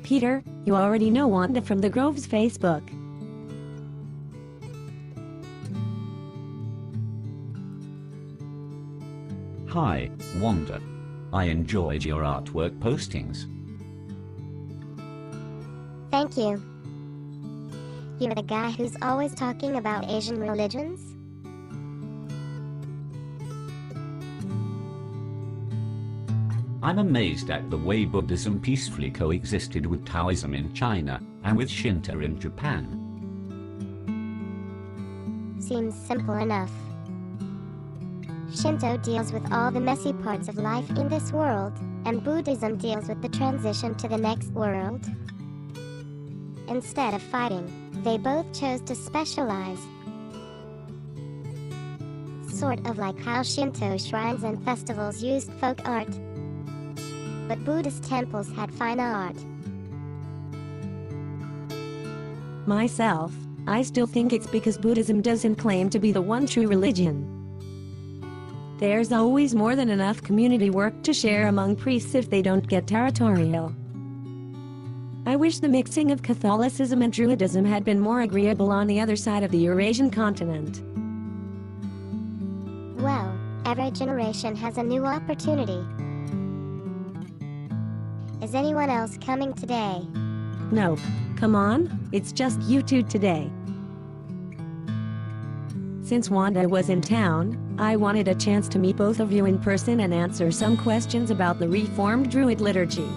Peter, you already know Wanda from the Grove's Facebook. Hi, Wanda. I enjoyed your artwork postings. Thank you. You're the guy who's always talking about Asian religions? I'm amazed at the way Buddhism peacefully coexisted with Taoism in China and with Shinto in Japan. Seems simple enough. Shinto deals with all the messy parts of life in this world, and Buddhism deals with the transition to the next world. Instead of fighting, they both chose to specialize. Sort of like how Shinto shrines and festivals used folk art, but Buddhist temples had fine art. Myself, I still think it's because Buddhism doesn't claim to be the one true religion. There's always more than enough community work to share among priests if they don't get territorial. I wish the mixing of Catholicism and Druidism had been more agreeable on the other side of the Eurasian continent. Well, every generation has a new opportunity. Is anyone else coming today? Nope. Come on, it's just you two today. Since Wanda was in town, I wanted a chance to meet both of you in person and answer some questions about the Reformed Druid liturgy.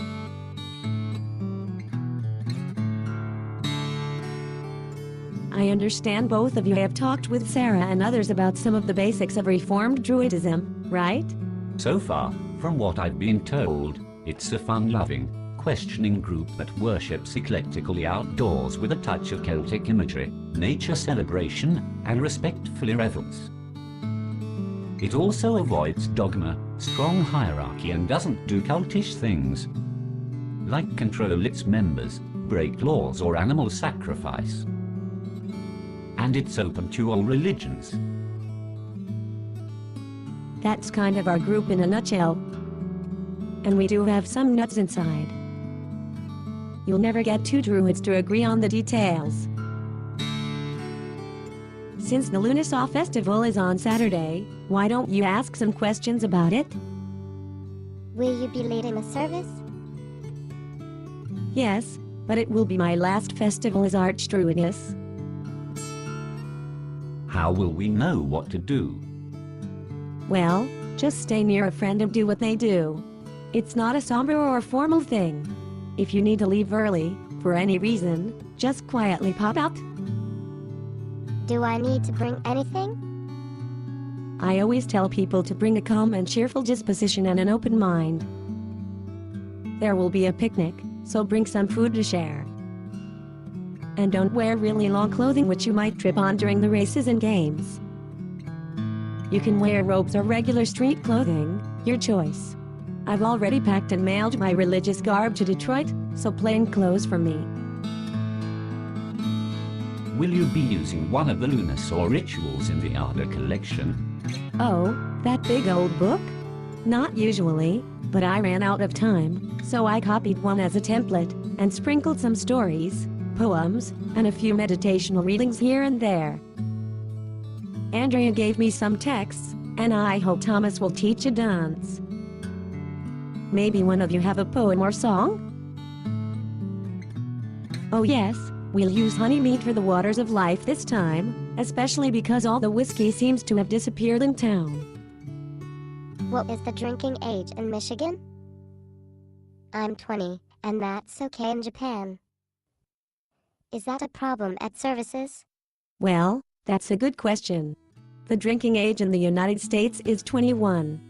I understand both of you have talked with Sarah and others about some of the basics of Reformed Druidism, right? So far, from what I've been told, it's a fun-loving, questioning group that worships eclectically outdoors with a touch of Celtic imagery, nature celebration, and respectful irreverence. It also avoids dogma, strong hierarchy, and doesn't do cultish things, like control its members, break laws, or animal sacrifice. And it's open to all religions. That's kind of our group in a nutshell. And we do have some nuts inside. You'll never get two druids to agree on the details. Since the Lunasaw Festival is on Saturday, why don't you ask some questions about it? Will you be leading a service? Yes, but it will be my last festival as Archdruidess. How will we know what to do? Well, just stay near a friend and do what they do. It's not a somber or formal thing. If you need to leave early, for any reason, just quietly pop out. Do I need to bring anything? I always tell people to bring a calm and cheerful disposition and an open mind. There will be a picnic, so bring some food to share. And don't wear really long clothing which you might trip on during the races and games. You can wear robes or regular street clothing, your choice. I've already packed and mailed my religious garb to Detroit, so plain clothes for me. Will you be using one of the Lunasaw rituals in the Arda collection? Oh, that big old book? Not usually, but I ran out of time, so I copied one as a template, and sprinkled some stories, poems, and a few meditational readings here and there. Andrea gave me some texts, and I hope Thomas will teach a dance. Maybe one of you have a poem or song? Oh yes, we'll use honey mead for the waters of life this time, especially because all the whiskey seems to have disappeared in town. What is the drinking age in Michigan? I'm 20, and that's okay in Japan. Is that a problem at services? Well, that's a good question. The drinking age in the United States is 21.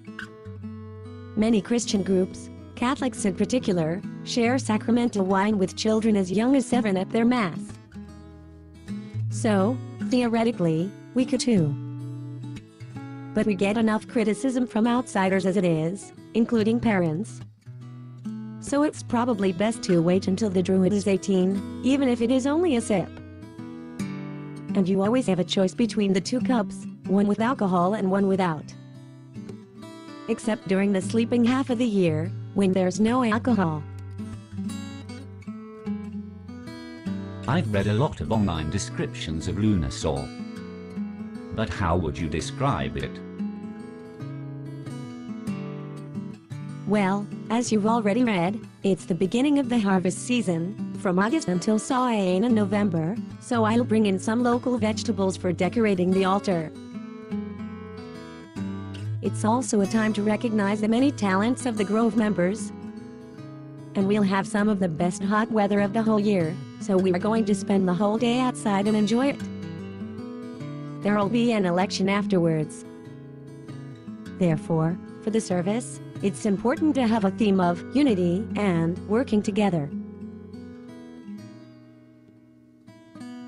Many Christian groups, Catholics in particular, share sacramental wine with children as young as 7 at their Mass. So, theoretically, we could too. But we get enough criticism from outsiders as it is, including parents. So it's probably best to wait until the druid is 18, even if it is only a sip. And you always have a choice between the 2 cups, one with alcohol and one without. Except during the sleeping half of the year, when there's no alcohol. I've read a lot of online descriptions of Lunasaur. But how would you describe it? Well, as you've already read, it's the beginning of the harvest season, from August until Samhain in November, so I'll bring in some local vegetables for decorating the altar. It's also a time to recognize the many talents of the Grove members. And we'll have some of the best hot weather of the whole year, so we are going to spend the whole day outside and enjoy it. There'll be an election afterwards. Therefore, for the service, it's important to have a theme of unity and working together.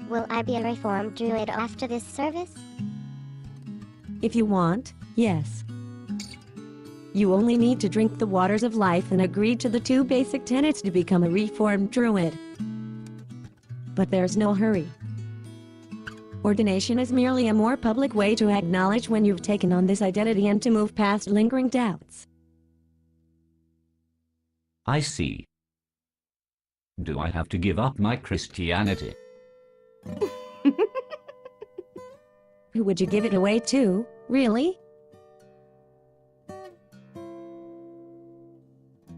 Will I be a Reformed Druid after this service? If you want, yes. You only need to drink the waters of life and agree to the 2 basic tenets to become a Reformed Druid. But there's no hurry. Ordination is merely a more public way to acknowledge when you've taken on this identity and to move past lingering doubts. I see. Do I have to give up my Christianity? Who would you give it away to, really?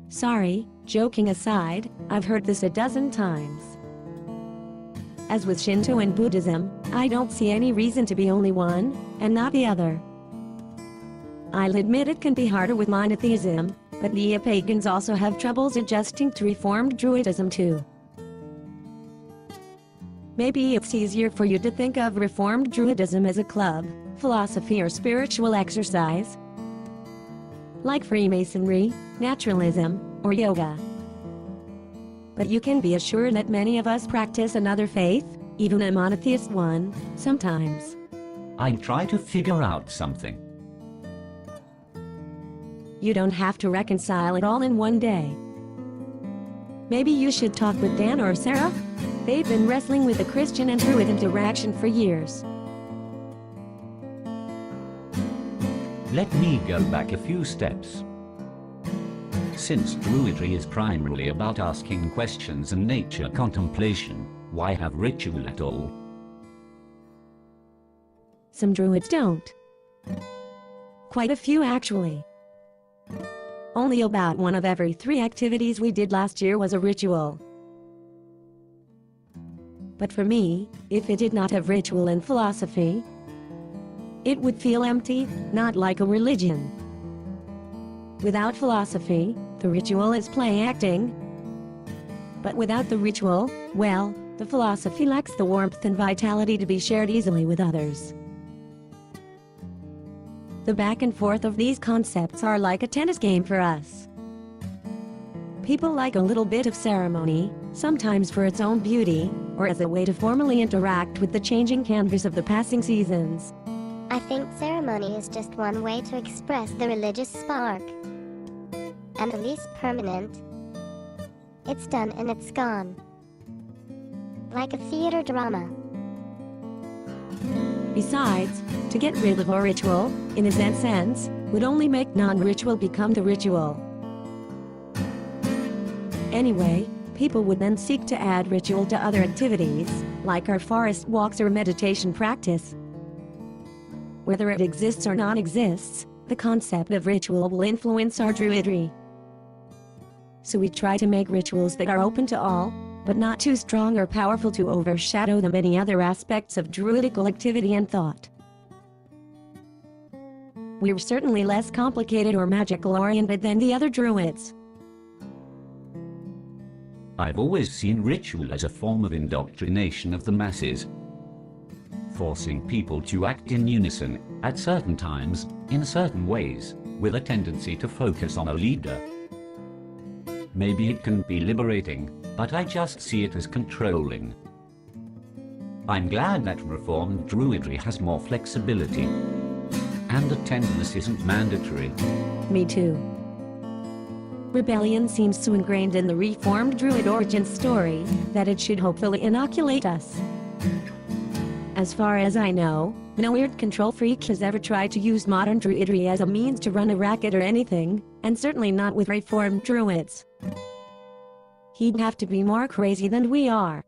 Sorry, joking aside, I've heard this a dozen times. As with Shinto and Buddhism, I don't see any reason to be only one, and not the other. I'll admit it can be harder with monotheism, but neo-pagans also have troubles adjusting to Reformed Druidism too. Maybe it's easier for you to think of Reformed Druidism as a club, philosophy or spiritual exercise, like Freemasonry, naturalism, or yoga. But you can be assured that many of us practice another faith, even a monotheist one, sometimes. I try to figure out something. You don't have to reconcile it all in one day. Maybe you should talk with Dan or Sarah. They've been wrestling with the Christian and Druid interaction for years. Let me go back a few steps. Since Druidry is primarily about asking questions and nature contemplation, why have ritual at all? Some Druids don't. Quite a few actually. Only about 1 of every 3 activities we did last year was a ritual. But for me, if it did not have ritual and philosophy, it would feel empty, not like a religion. Without philosophy, the ritual is play acting. But without the ritual, well, the philosophy lacks the warmth and vitality to be shared easily with others. The back and forth of these concepts are like a tennis game for us. People like a little bit of ceremony, sometimes for its own beauty, or as a way to formally interact with the changing canvas of the passing seasons. I think ceremony is just one way to express the religious spark. And the least permanent. It's done and it's gone. Like a theater drama. Besides, to get rid of a ritual, in a Zen sense, would only make non-ritual become the ritual. Anyway, people would then seek to add ritual to other activities, like our forest walks or meditation practice. Whether it exists or non-exists, the concept of ritual will influence our druidry. So we try to make rituals that are open to all, but not too strong or powerful to overshadow the many other aspects of druidical activity and thought. We're certainly less complicated or magical-oriented than the other druids. I've always seen ritual as a form of indoctrination of the masses, forcing people to act in unison, at certain times, in certain ways, with a tendency to focus on a leader. Maybe it can be liberating, but I just see it as controlling. I'm glad that Reformed Druidry has more flexibility, and attendance isn't mandatory. Me too. Rebellion seems so ingrained in the Reformed Druid origin story that it should hopefully inoculate us. As far as I know, no weird control freak has ever tried to use modern druidry as a means to run a racket or anything, and certainly not with Reformed Druids. He'd have to be more crazy than we are.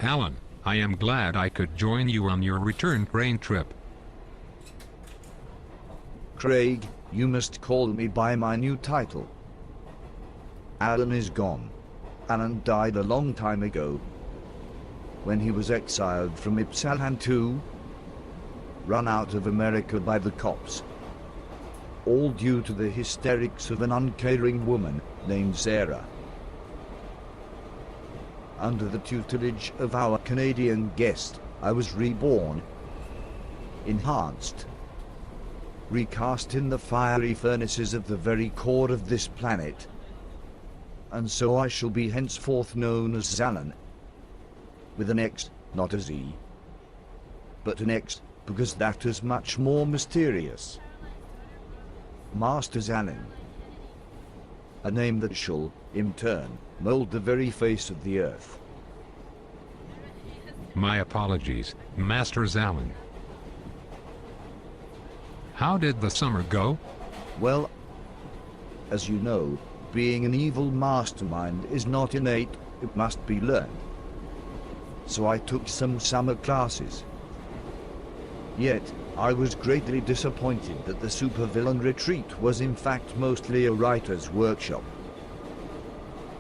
Alan, I am glad I could join you on your return train trip. Craig, you must call me by my new title. Alan is gone. Alan died a long time ago, when he was exiled from Ypsalantu, run out of America by the cops. All due to the hysterics of an uncaring woman named Sarah. Under the tutelage of our Canadian guest, I was reborn, enhanced, recast in the fiery furnaces of the very core of this planet. And so I shall be henceforth known as Zalan, with an X, not a Z, but an X, because that is much more mysterious. Master Zalan, a name that shall, in turn, mold the very face of the earth. My apologies, Master Zalan. How did the summer go? Well, as you know, being an evil mastermind is not innate, it must be learned. So I took some summer classes. Yet, I was greatly disappointed that the supervillain retreat was in fact mostly a writer's workshop.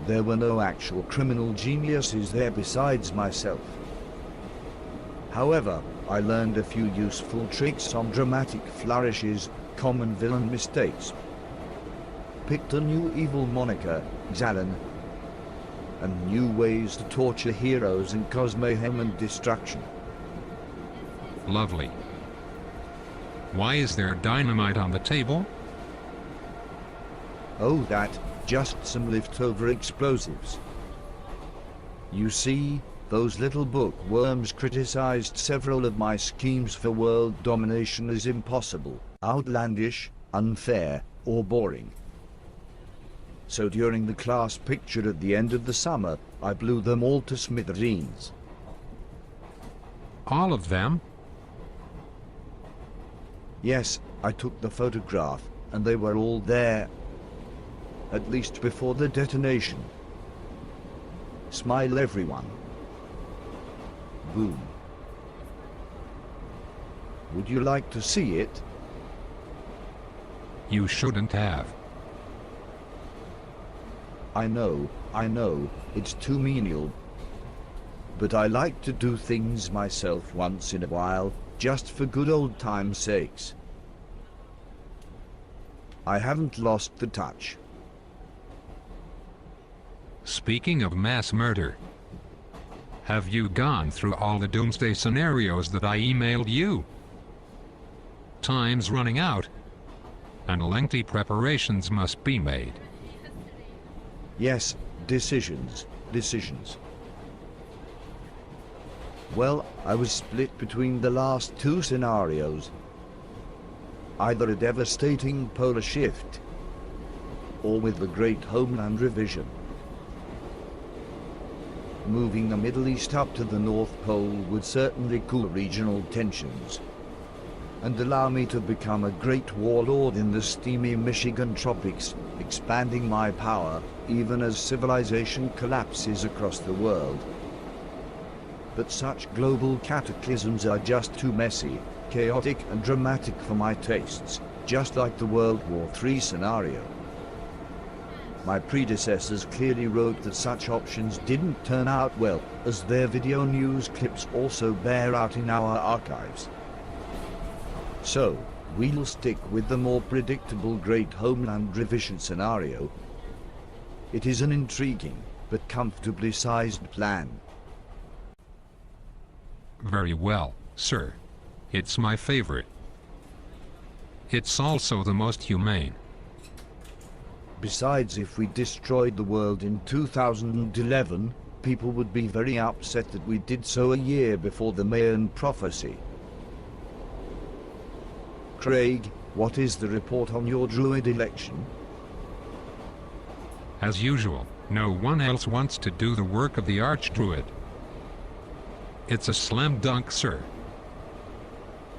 There were no actual criminal geniuses there besides myself. However, I learned a few useful tricks on dramatic flourishes, common villain mistakes. Picked a new evil moniker, Zalan, and new ways to torture heroes and cause mayhem and destruction. Lovely. Why is there dynamite on the table? Oh, that, just some leftover explosives. You see, those little bookworms criticized several of my schemes for world domination as impossible, outlandish, unfair, or boring. So during the class picture at the end of the summer, I blew them all to smithereens. All of them? Yes, I took the photograph, and they were all there. At least before the detonation. Smile everyone. Boom. Would you like to see it? You shouldn't have. I know, it's too menial. But I like to do things myself once in a while, just for good old time's sakes. I haven't lost the touch. Speaking of mass murder, have you gone through all the doomsday scenarios that I emailed you? Time's running out, and lengthy preparations must be made. Yes, decisions. Well, I was split between the last two scenarios. Either a devastating polar shift, or with the Great Homeland Revision. Moving the Middle East up to the North Pole would certainly cool regional tensions, and allow me to become a great warlord in the steamy Michigan tropics, expanding my power even as civilization collapses across the world. But such global cataclysms are just too messy, chaotic and dramatic for my tastes, just like the World War III scenario. My predecessors clearly wrote that such options didn't turn out well, as their video news clips also bear out in our archives. So, we'll stick with the more predictable Great Homeland Revision scenario. It is an intriguing, but comfortably sized plan. Very well, sir. It's my favorite. It's also the most humane. Besides, if we destroyed the world in 2011, people would be very upset that we did so a year before the Mayan prophecy. Craig, what is the report on your Druid election? As usual, no one else wants to do the work of the Archdruid. It's a slam dunk, sir.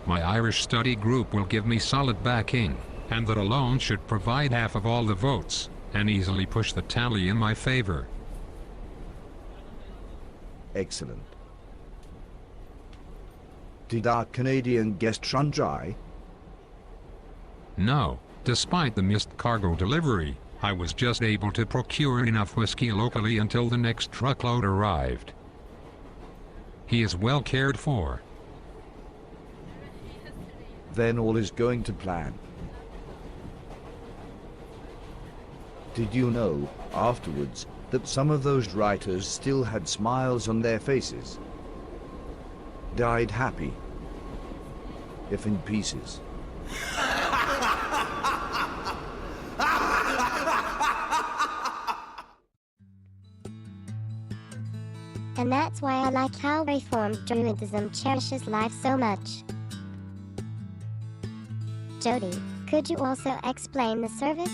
My Irish study group will give me solid backing, and that alone should provide half of all the votes, and easily push the tally in my favor. Excellent. Did our Canadian guest run dry? No, despite the missed cargo delivery, I was just able to procure enough whiskey locally until the next truckload arrived. He is well cared for. Then all is going to plan. Did you know, afterwards, that some of those writers still had smiles on their faces? Died happy, if in pieces. And that's why I like how Reformed Druidism cherishes life so much. Jody, could you also explain the service?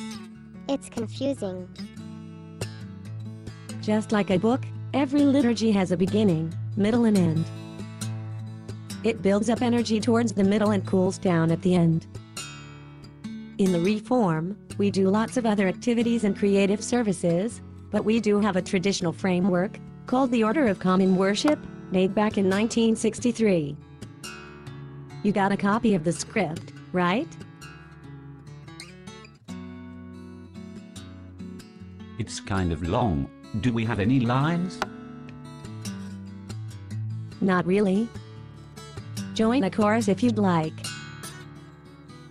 It's confusing. Just like a book, every liturgy has a beginning, middle and end. It builds up energy towards the middle and cools down at the end. In the Reform, we do lots of other activities and creative services, but we do have a traditional framework, called the Order of Common Worship, made back in 1963. You got a copy of the script, right? It's kind of long. Do we have any lines? Not really. Join a chorus if you'd like.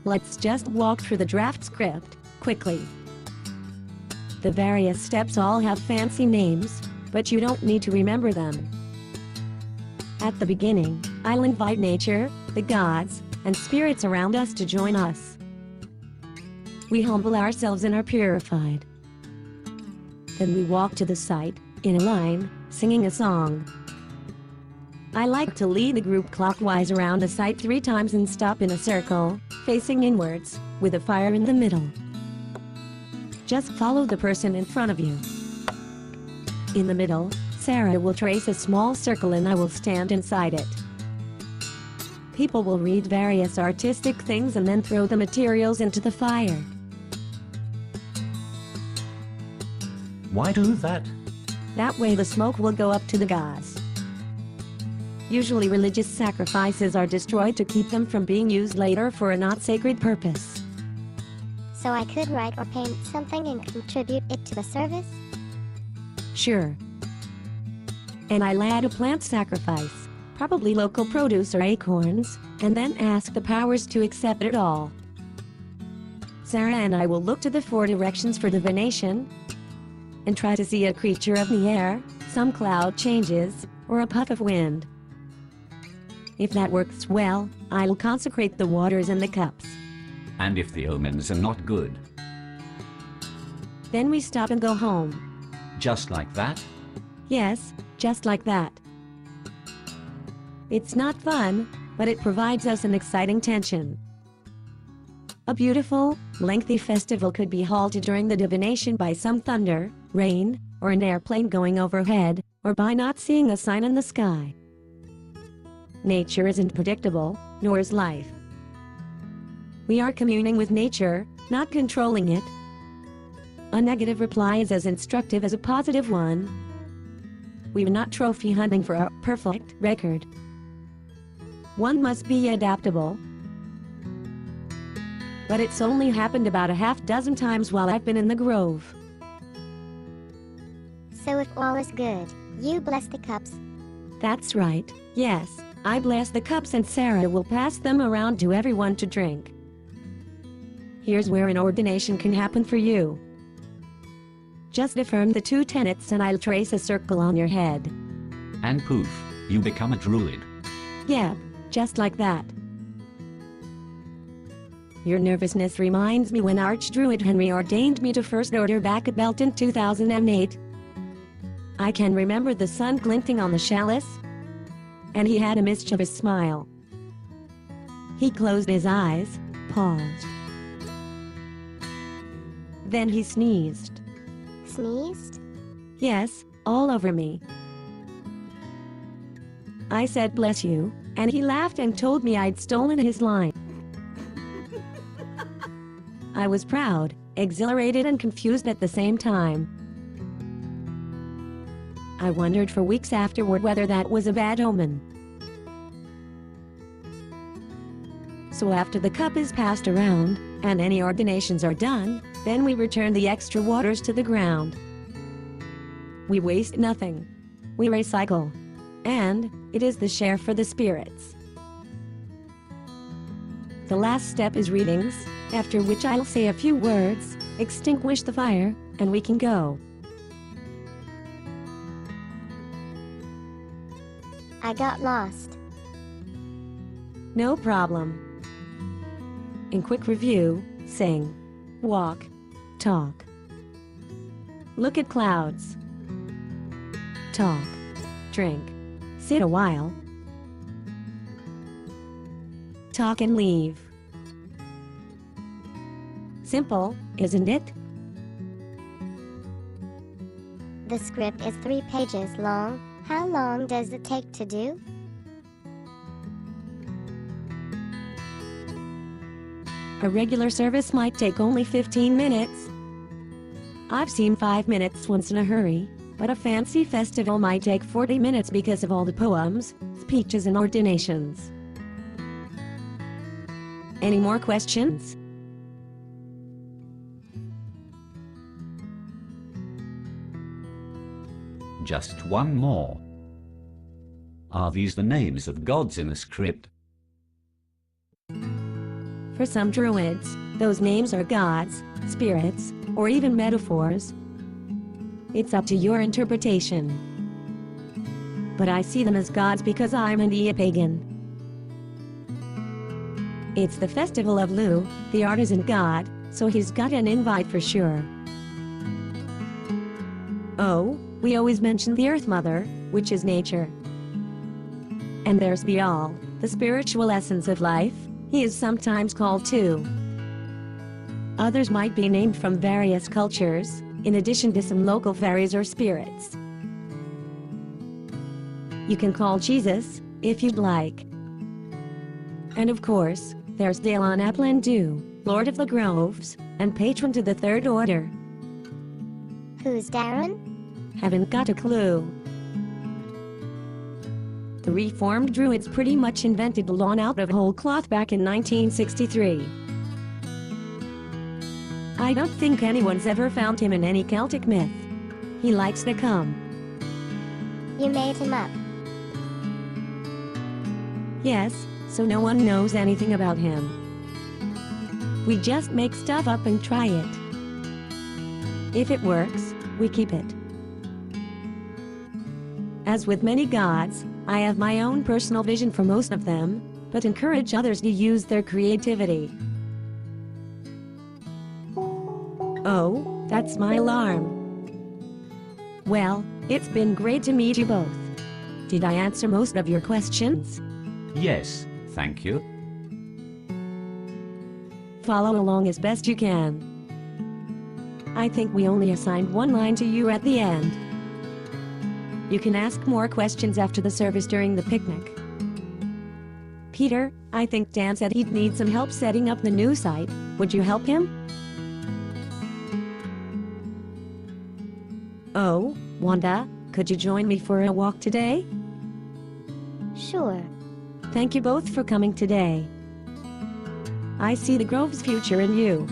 Let's just walk through the draft script, quickly. The various steps all have fancy names, but you don't need to remember them. At the beginning, I'll invite nature, the gods, and spirits around us to join us. We humble ourselves and are purified. Then we walk to the site, in a line, singing a song. I like to lead the group clockwise around the site 3 times and stop in a circle, facing inwards, with a fire in the middle. Just follow the person in front of you. In the middle, Sarah will trace a small circle and I will stand inside it. People will read various artistic things and then throw the materials into the fire. Why do that? That way the smoke will go up to the gods. Usually religious sacrifices are destroyed to keep them from being used later for a not sacred purpose. So I could write or paint something and contribute it to the service? Sure. And I'll add a plant sacrifice, probably local produce or acorns, and then ask the powers to accept it all. Sarah and I will look to the 4 directions for divination, and try to see a creature of the air, some cloud changes, or a puff of wind. If that works well, I'll consecrate the waters and the cups. And if the omens are not good? Then we stop and go home. Just like that? Yes, just like that. It's not fun, but it provides us an exciting tension. A beautiful, lengthy festival could be halted during the divination by some thunder, rain, or an airplane going overhead, or by not seeing a sign in the sky. Nature isn't predictable, nor is life. We are communing with nature, not controlling it. A negative reply is as instructive as a positive one. We are not trophy hunting for a perfect record. One must be adaptable. But it's only happened about a half-dozen times while I've been in the grove. So if all is good, you bless the cups? That's right, yes, I bless the cups and Sarah will pass them around to everyone to drink. Here's where an ordination can happen for you. Just affirm the 2 tenets and I'll trace a circle on your head. And poof, you become a druid. Yeah, just like that. Your nervousness reminds me when Archdruid Henry ordained me to First Order back at Belt in 2008. I can remember the sun glinting on the chalice, and he had a mischievous smile. He closed his eyes, paused. Then he sneezed. Sneezed? Yes, all over me. I said bless you, and he laughed and told me I'd stolen his line. I was proud, exhilarated and confused at the same time. I wondered for weeks afterward whether that was a bad omen. So after the cup is passed around, and any ordinations are done, then we return the extra waters to the ground. We waste nothing. We recycle. And it is the share for the spirits. The last step is readings, after which I'll say a few words, extinguish the fire, and we can go. I got lost. No problem. In quick review, sing, walk, talk. Look at clouds. Talk, drink, sit a while. Talk and leave. Simple, isn't it? The script is 3 pages long. How long does it take to do? A regular service might take only 15 minutes. I've seen 5 minutes once in a hurry, but a fancy festival might take 40 minutes because of all the poems, speeches and ordinations. Any more questions? Just one more. Are these the names of gods in the script? For some Druids, those names are gods, spirits, or even metaphors. It's up to your interpretation. But I see them as gods because I'm an pagan. It's the festival of Lu, the artisan god, so he's got an invite for sure. Oh, we always mention the Earth Mother, which is nature. And there's Baal, the spiritual essence of life, he is sometimes called too. Others might be named from various cultures, in addition to some local fairies or spirits. You can call Jesus, if you'd like. And of course, there's Dalon Aplandu, Lord of the Groves, and patron to the Third Order. Who's Darren? Haven't got a clue. The Reformed Druids pretty much invented the lawn out of whole cloth back in 1963. I don't think anyone's ever found him in any Celtic myth. He likes to come. You made him up. Yes, so no one knows anything about him. We just make stuff up and try it. If it works, we keep it. As with many gods, I have my own personal vision for most of them, but encourage others to use their creativity. Oh, that's my alarm. Well, it's been great to meet you both. Did I answer most of your questions? Yes, thank you. Follow along as best you can. I think we only assigned one line to you at the end. You can ask more questions after the service during the picnic. Peter, I think Dan said he'd need some help setting up the new site. Would you help him? Oh, Wanda, could you join me for a walk today? Sure. Thank you both for coming today. I see the Grove's future in you.